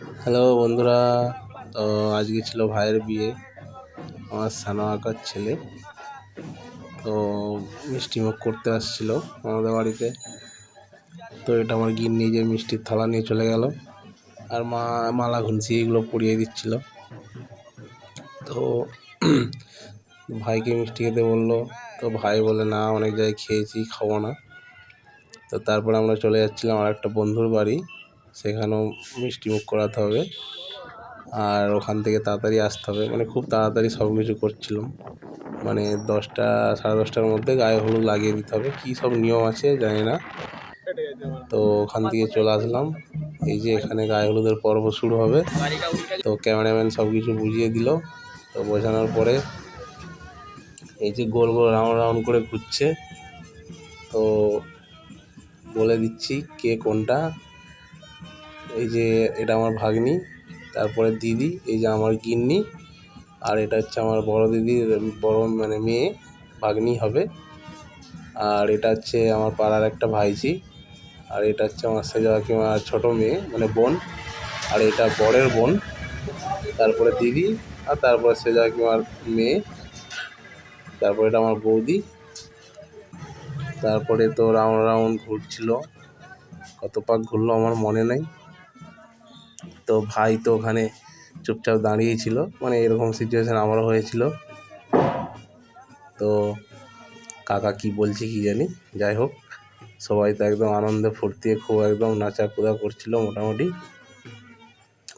Hello বন্ধুরা, তো আজকে ছিল ভাইয়ের বিয়ে, আমার সানা আঁকার ছেলে। তো মিষ্টিমুখ করতে আসছিল আমাদের বাড়িতে। তো এটা আমার গিন্নি যে মিষ্টির থালা নিয়ে চলে গেল, আর মা মালা ঘুনসি এগুলো পরিয়ে দিচ্ছিল। তো ভাইকে মিষ্টি খেতে বললো, তো ভাই বলে না, অনেক জায়গায় খেয়েছি, খাবো না। তো তারপরে আমরা চলে যাচ্ছিলাম আর একটা বন্ধুর বাড়ি, সেখানেও মিষ্টিমুখ করাতে হবে, আর ওখান থেকে তাড়াতাড়ি আসতে হবে। মানে খুব তাড়াতাড়ি সব কিছু করছিলাম, মানে 10টা সাড়ে 10টার মধ্যে গায়ে হলুদ লাগিয়ে দিতে হবে, কী সব নিয়ম আছে জানি না। তো ওখান থেকে চলে আসলাম, এই যে এখানে গায়ে হলুদের পর্ব শুরু হবে। তো ক্যামেরাম্যান সব কিছু বুঝিয়ে দিল। তো বোঝানোর পরে এই যে গোল গোল রাউন্ড রাউন্ড করে ঘুরছে, তো বলে দিচ্ছি কে কোনটা। এই যে এটা আমার ভাগ্নি, তারপরে দিদি, এই যে আমার গিন্নি, আর এটা হচ্ছে আমার বড় দিদির বড় মানে মেয়ে, ভাগ্নি হবে। আর এটা হচ্ছে আমার পাড়ার একটা ভাইঝি, আর এটা হচ্ছে আমার সেজা কাকিমার ছোটো মেয়ে মানে বোন, আর এটা বরের বোন, তারপরে দিদি, আর তারপরে সেজা কাকিমার মেয়ে, তারপরে এটা আমার বৌদি। তারপরে তো রাউন্ড রাউন্ড ঘুরছিল, কত পাক ঘুরলো আমার মনে নেই। তো ভাই তো ওখানে চুপচাপ দাঁড়িয়েছিল, মানে এরকম সিচুয়েশান আমারও হয়েছিল। তো কাকা কি বলছে কি জানি, যাই হোক সবাই তো একদম আনন্দে ফুর্তিতে খুব একদম নাচা কুদা করছিল মোটামুটি,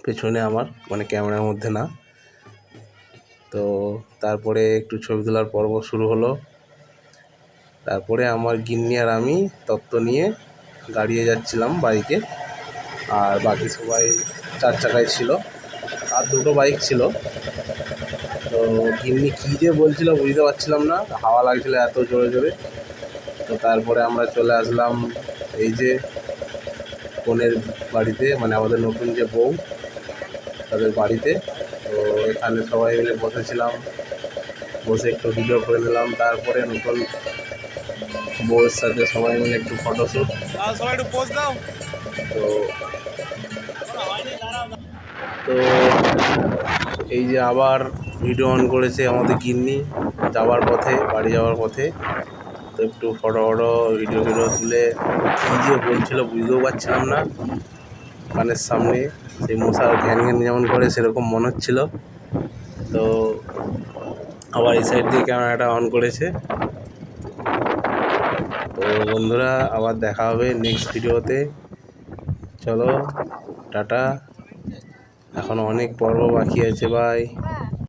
পেছনে আমার মানে ক্যামেরার মধ্যে না। তো তারপরে একটু ছবি তোলার পর্ব শুরু হলো। তারপরে আমার গিন্নি আর আমি তত্ত্ব নিয়ে গাড়িয়ে যাচ্ছিলাম বাইকে, আর বাকি সবাই 4 চাকায় ছিল, আর 2টো বাইক ছিল। তো গিন্নি কী যে বলছিল বুঝতে পারছিলাম না, হাওয়া লাগছিল এত জোরে জোরে। তো তারপরে আমরা চলে আসলাম এই যে বোনের বাড়িতে, মানে আমাদের নতুন যে বউ, তাদের বাড়িতে। তো এখানে সবাই মিলে বসেছিলাম, বসে একটু ভিডিও করে নিলাম। তারপরে নতুন বউয়ের সাথে সবাই মিলে একটু ফটোশ্যুট। সবাই একটু পোজ দাও। তো তো এই যে আবার ভিডিও অন করেছে আমাদের গিন্নি যাওয়ার পথে, বাড়ি যাওয়ার পথে। তো একটু ফটো ভিডিও তুলে কী যে বলছিল বুঝতেও পারছিলাম না। কানের সামনে সেই মশার ঘ্যান ঘ্যান যেমন করে সেরকম মনে হচ্ছিল। তো আবার এই সাইড দিয়ে ক্যামেরাটা অন করেছে। তো বন্ধুরা, আবার দেখা হবে নেক্সট ভিডিওতে। চলো টাটা, এখন অনেক পর্ব বাকি আছে, বাই।